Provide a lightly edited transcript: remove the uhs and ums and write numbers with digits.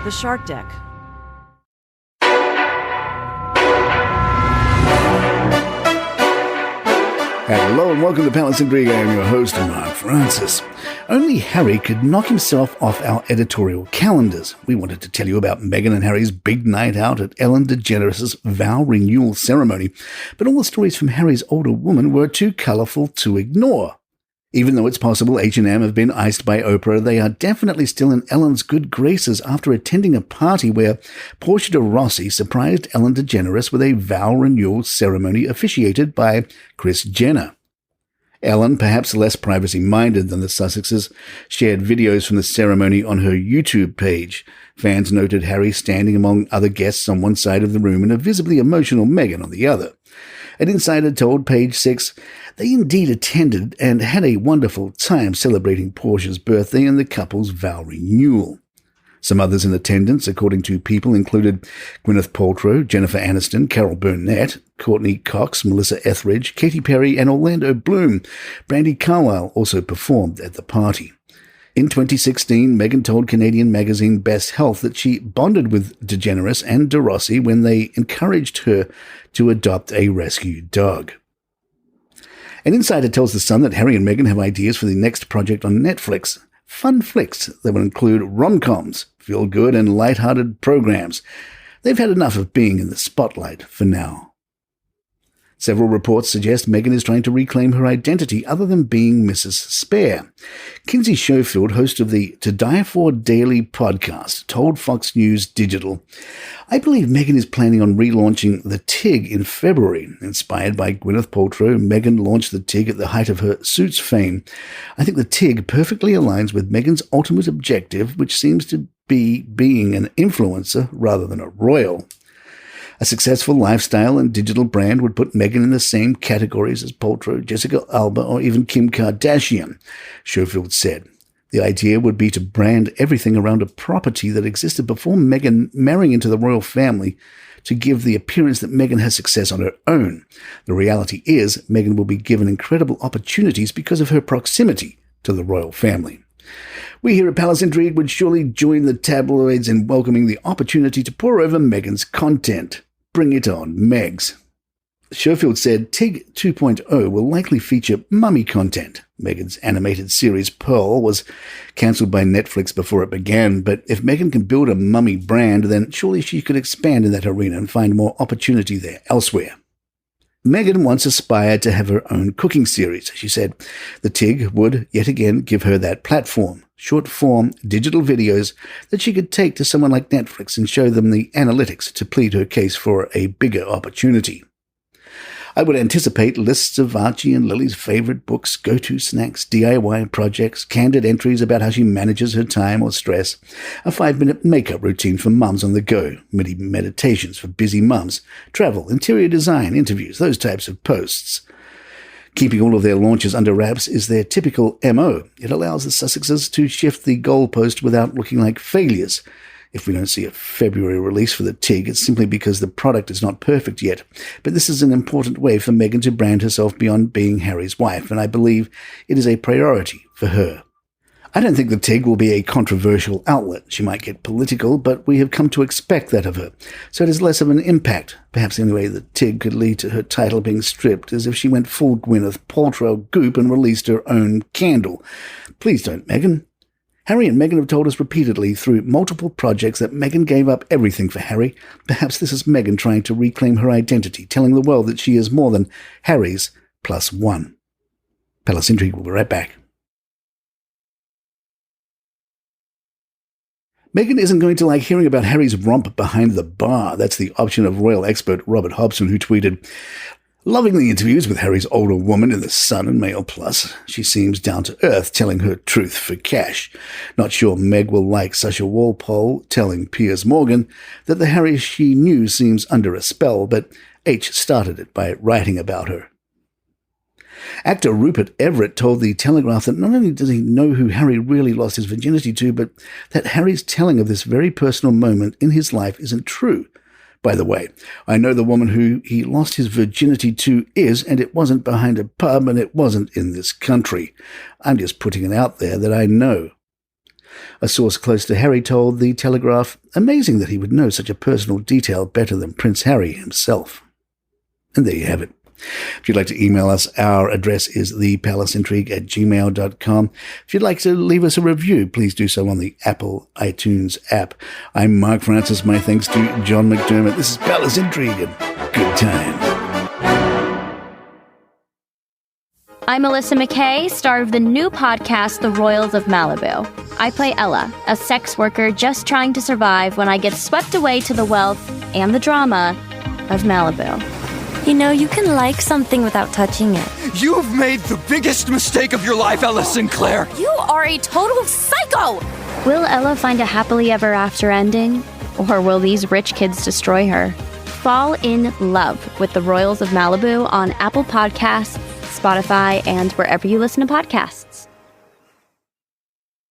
The Shark Deck. Hello and welcome to Palace Intrigue. I am your host, Mark Francis. Only Harry could knock himself off our editorial calendars. We wanted to tell you about Meghan and Harry's big night out at Ellen DeGeneres' vow renewal ceremony, but all the stories from Harry's older woman were too colourful to ignore. Even though it's possible H&M have been iced by Oprah, they are definitely still in Ellen's good graces after attending a party where Portia de Rossi surprised Ellen DeGeneres with a vow renewal ceremony officiated by Kris Jenner. Ellen, perhaps less privacy-minded than the Sussexes, shared videos from the ceremony on her YouTube page. Fans noted Harry standing among other guests on one side of the room and a visibly emotional Meghan on the other. An insider told Page 6 they indeed attended and had a wonderful time celebrating Portia's birthday and the couple's vow renewal. Some others in attendance, according to People, included Gwyneth Paltrow, Jennifer Aniston, Carol Burnett, Courtney Cox, Melissa Etheridge, Katy Perry, and Orlando Bloom. Brandi Carlile also performed at the party. In 2016, Meghan told Canadian magazine Best Health that she bonded with DeGeneres and de Rossi when they encouraged her to adopt a rescue dog. An insider tells The Sun that Harry and Meghan have ideas for the next project on Netflix. Fun flicks that will include rom-coms, feel-good and light-hearted programs. They've had enough of being in the spotlight for now. Several reports suggest Meghan is trying to reclaim her identity other than being Mrs. Spare. Kinsey Schofield, host of the To Die For Daily podcast, told Fox News Digital, "I believe Meghan is planning on relaunching the TIG in February. Inspired by Gwyneth Paltrow, Meghan launched the TIG at the height of her Suits fame. I think the TIG perfectly aligns with Meghan's ultimate objective, which seems to be being an influencer rather than a royal. A successful lifestyle and digital brand would put Meghan in the same categories as Paltrow, Jessica Alba, or even Kim Kardashian," Schofield said. "The idea would be to brand everything around a property that existed before Meghan marrying into the royal family to give the appearance that Meghan has success on her own. The reality is Meghan will be given incredible opportunities because of her proximity to the royal family. We here at Palace Intrigue would surely join the tabloids in welcoming the opportunity to pour over Meghan's content. Bring it on, Megs." Schofield said TIG 2.0 will likely feature mummy content. Meghan's animated series Pearl was cancelled by Netflix before it began, but if Meghan can build a mummy brand, then surely she could expand in that arena and find more opportunity there elsewhere. Meghan once aspired to have her own cooking series. She said the TIG would yet again give her that platform, short-form digital videos that she could take to someone like Netflix and show them the analytics to plead her case for a bigger opportunity. "I would anticipate lists of Archie and Lily's favorite books, go-to snacks, DIY projects, candid entries about how she manages her time or stress, a 5-minute makeup routine for mums on the go, mini meditations for busy mums, travel, interior design, interviews, those types of posts. Keeping all of their launches under wraps is their typical MO. It allows the Sussexes to shift the goalpost without looking like failures. If we don't see a February release for the TIG, it's simply because the product is not perfect yet. But this is an important way for Meghan to brand herself beyond being Harry's wife, and I believe it is a priority for her. I don't think the TIG will be a controversial outlet. She might get political, but we have come to expect that of her, so it is less of an impact. Perhaps the only way the TIG could lead to her title being stripped is if she went full Gwyneth Paltrow goop and released her own candle. Please don't, Meghan." Harry and Meghan have told us repeatedly through multiple projects that Meghan gave up everything for Harry. Perhaps this is Meghan trying to reclaim her identity, telling the world that she is more than Harry's plus one. Palace Intrigue will be right back. Meghan isn't going to like hearing about Harry's romp behind the bar. That's the option of royal expert Robert Hobson, who tweeted, "Loving the interviews with Harry's older woman in The Sun and Mail Plus. She seems down to earth, telling her truth for cash. Not sure Meg will like Sasha Walpole telling Piers Morgan that the Harry she knew seems under a spell, but H started it by writing about her." Actor Rupert Everett told The Telegraph that not only does he know who Harry really lost his virginity to, but that Harry's telling of this very personal moment in his life isn't true. "By the way, I know the woman who he lost his virginity to is, and it wasn't behind a pub, and it wasn't in this country. I'm just putting it out there that I know." A source close to Harry told The Telegraph, amazing that he would know such a personal detail better than Prince Harry himself. And there you have it. If you'd like to email us, our address is thepalaceintrigue@gmail.com. If you'd like to leave us a review, please do so on the Apple iTunes app. I'm Mark Francis. My thanks to John McDermott. This is Palace Intrigue, and good time. I'm Alyssa McKay, star of the new podcast, The Royals of Malibu. I play Ella, a sex worker just trying to survive when I get swept away to the wealth and the drama of Malibu. You know, you can like something without touching it. You've made the biggest mistake of your life, Ella Sinclair. You are a total psycho! Will Ella find a happily ever after ending? Or will these rich kids destroy her? Fall in love with The Royals of Malibu on Apple Podcasts, Spotify, and wherever you listen to podcasts.